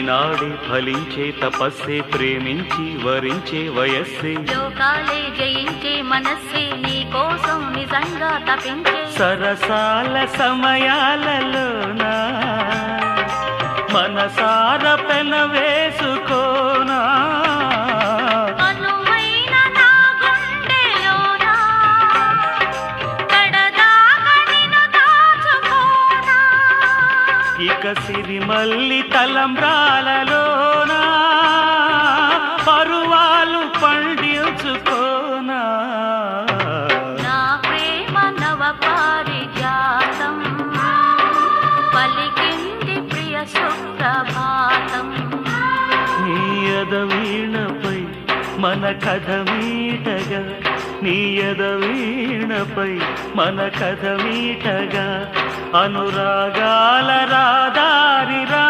ఈనాడే ఫలించే తపస్సే ప్రేమించి వరించే వయస్సే లోకాలే జయించే మనస్సే నీ కోసం నిజంగా తపించే సరసాల సమయాలలోనా మనసార పెన వేసుకోనా అనువైన నా గుండెలోనా కడదాకా నిన్ను దాచుకోనా ఇక సిరిమల్లి తలంబ్రాలలోనా పరువాలు పండించుకోనా నా ప్రేమ నవ పారిజాతం పలికింది ప్రియ సుప్రభాతం నీ ఎదవీణపై మన కథ మీటగా నీ ఎదవీణపై మన కథ మీటగా అనురాగాల రాదారి రా